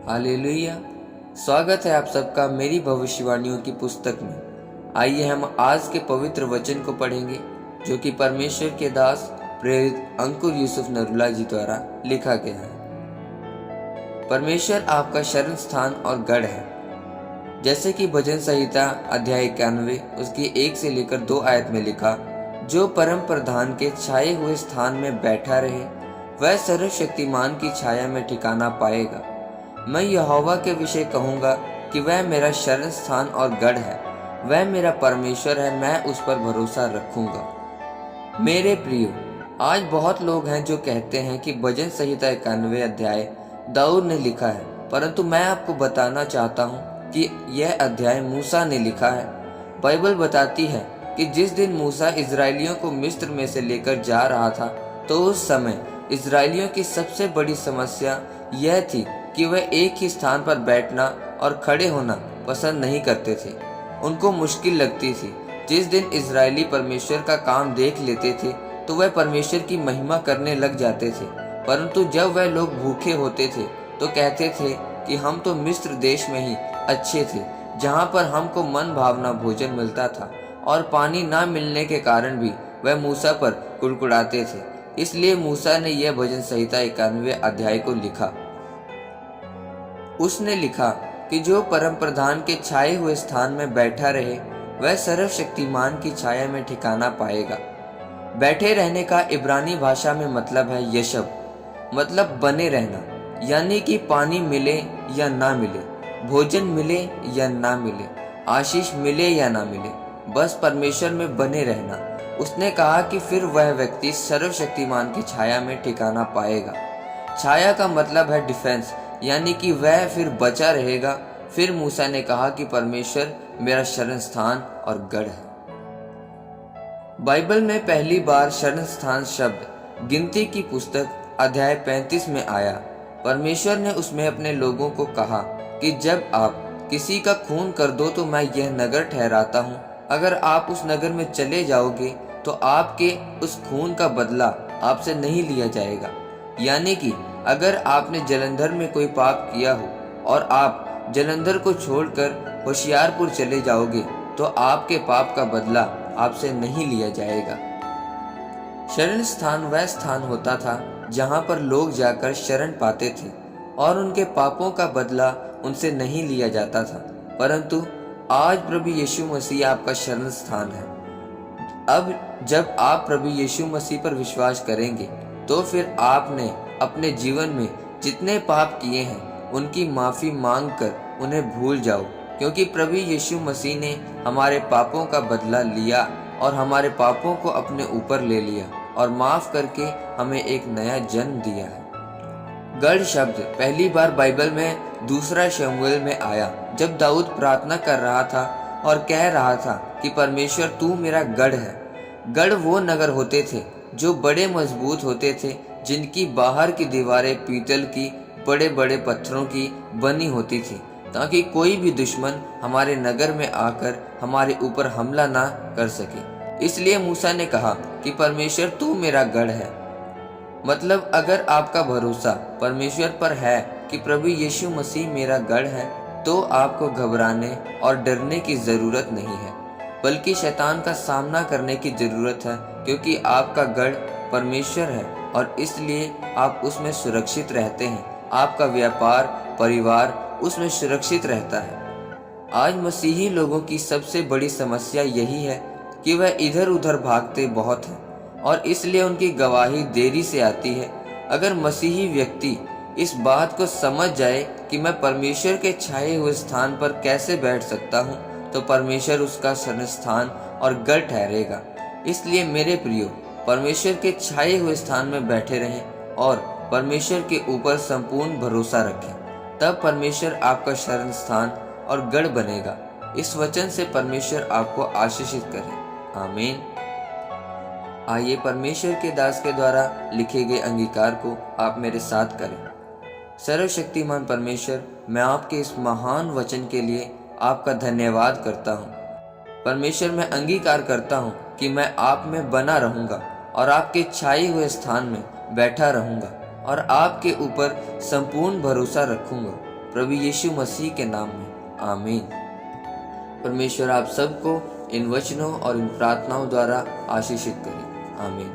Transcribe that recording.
Hallelujah. स्वागत है आप सबका मेरी भविष्यवाणियों की पुस्तक में। आइए हम आज के पवित्र वचन को पढ़ेंगे जो कि परमेश्वर के दास प्रेरित अंकुर यूसुफ नरूला जी द्वारा लिखा गया है। परमेश्वर आपका शरण स्थान और गढ़ है। जैसे कि भजन संहिता अध्याय 91 उसकी 1 से लेकर 2 आयत में लिखा, जो परम प्रधान के छाए हुए स्थान में बैठा रहे वह सर्वशक्तिमान की छाया में ठिकाना पाएगा। मैं यहोवा के विषय कहूँगा कि वह मेरा शरण स्थान और गढ़ है, वह मेरा परमेश्वर है, मैं उस पर भरोसा रखूंगा। मेरे प्रियो, आज बहुत लोग हैं जो कहते हैं कि भजन संहिता 91 अध्याय दाऊद ने लिखा है, परंतु मैं आपको बताना चाहता हूँ कि यह अध्याय मूसा ने लिखा है। बाइबल बताती है कि जिस दिन मूसा इजरायलियों को मिस्र में से लेकर जा रहा था, तो उस समय इजरायलियों की सबसे बड़ी समस्या यह थी कि वह एक ही स्थान पर बैठना और खड़े होना पसंद नहीं करते थे। उनको मुश्किल लगती थी। जिस दिन इजरायली परमेश्वर का काम देख लेते थे तो वह परमेश्वर की महिमा करने लग जाते थे, परंतु जब वह लोग भूखे होते थे तो कहते थे कि हम तो मिस्र देश में ही अच्छे थे, जहाँ पर हमको मन भावना भोजन मिलता था, और पानी ना मिलने के कारण भी वह मूसा पर कुड़कुड़ाते थे। इसलिए मूसा ने यह भजन संहिता 91 अध्याय को लिखा। उसने लिखा कि जो परम प्रधान के छाए हुए स्थान में बैठा रहे वह सर्वशक्तिमान की छाया में ठिकाना पाएगा। बैठे रहने का इब्रानी भाषा में मतलब है यशब, मतलब बने रहना, यानी कि पानी मिले या ना मिले, भोजन मिले या ना मिले, आशीष मिले या ना मिले, बस परमेश्वर में बने रहना। उसने कहा कि फिर वह व्यक्ति सर्वशक्तिमान की छाया में ठिकाना पाएगा। छाया का मतलब है डिफेंस, यानी कि वह फिर बचा रहेगा। फिर मूसा ने कहा कि परमेश्वर मेरा शरण स्थान और गढ़ है। बाइबल में पहली बार शरण स्थान शब्द गिनती की पुस्तक अध्याय 35 में आया। परमेश्वर ने उसमें अपने लोगों को कहा कि जब आप किसी का खून कर दो तो मैं यह नगर ठहराता हूँ, अगर आप उस नगर में चले जाओगे तो आपके उस खून का बदला आपसे नहीं लिया जाएगा। यानी कि अगर आपने जलंधर में कोई पाप किया हो और आप जलंधर को छोड़कर होशियारपुर चले जाओगे तो आपके पाप का बदला आपसे नहीं लिया जाएगा। शरण स्थान वह स्थान होता था जहां पर लोग जाकर शरण पाते थे और उनके पापों का बदला उनसे नहीं लिया जाता था, परंतु आज प्रभु यीशु मसीह आपका शरण स्थान है। अब जब आप प्रभु यीशु मसीह पर विश्वास करेंगे तो फिर आपने अपने जीवन में जितने पाप किए हैं उनकी माफ़ी मांगकर उन्हें भूल जाओ, क्योंकि प्रभु यीशु मसीह ने हमारे पापों का बदला लिया और हमारे पापों को अपने ऊपर ले लिया और माफ़ करके हमें एक नया जन्म दिया है। गढ़ शब्द पहली बार बाइबल में 2 शमूएल में आया, जब दाऊद प्रार्थना कर रहा था और कह रहा था कि परमेश्वर तू मेरा गढ़ है। गढ़ वो नगर होते थे जो बड़े मजबूत होते थे, जिनकी बाहर की दीवारें पीतल की बड़े बड़े पत्थरों की बनी होती थी, ताकि कोई भी दुश्मन हमारे नगर में आकर हमारे ऊपर हमला ना कर सके। इसलिए मूसा ने कहा कि परमेश्वर तू मेरा गढ़ है। मतलब अगर आपका भरोसा परमेश्वर पर है कि प्रभु यीशु मसीह मेरा गढ़ है, तो आपको घबराने और डरने की जरूरत नहीं है, बल्कि शैतान का सामना करने की जरूरत है, क्योंकि आपका गढ़ परमेश्वर है और इसलिए आप उसमें सुरक्षित रहते हैं। आपका व्यापार, परिवार उसमें सुरक्षित रहता है। आज मसीही लोगों की सबसे बड़ी समस्या यही है कि वह इधर उधर भागते बहुत हैं और इसलिए उनकी गवाही देरी से आती है। अगर मसीही व्यक्ति इस बात को समझ जाए कि मैं परमेश्वर के छाए हुए स्थान पर कैसे बैठ सकता हूँ, तो परमेश्वर उसका शरण स्थान और गढ़ ठहरेगा। इसलिए मेरे प्रियो, परमेश्वर के छाए हुए स्थान में बैठे रहें और परमेश्वर के ऊपर संपूर्ण भरोसा रखें, तब परमेश्वर आपका शरण स्थान और गढ़ बनेगा। इस वचन से परमेश्वर आपको आशीषित करे। आमीन। आइए परमेश्वर के दास के द्वारा लिखे गए अंगीकार को आप मेरे साथ करें। सर्वशक्तिमान परमेश्वर, मैं आपके इस महान वचन के लिए आपका धन्यवाद करता हूँ। परमेश्वर, मैं अंगीकार करता हूँ कि मैं आप में बना रहूँगा और आपके छाए हुए स्थान में बैठा रहूंगा और आपके ऊपर संपूर्ण भरोसा रखूंगा, प्रभु यीशु मसीह के नाम में, आमीन। परमेश्वर आप सबको इन वचनों और इन प्रार्थनाओं द्वारा आशीषित करे, आमीन।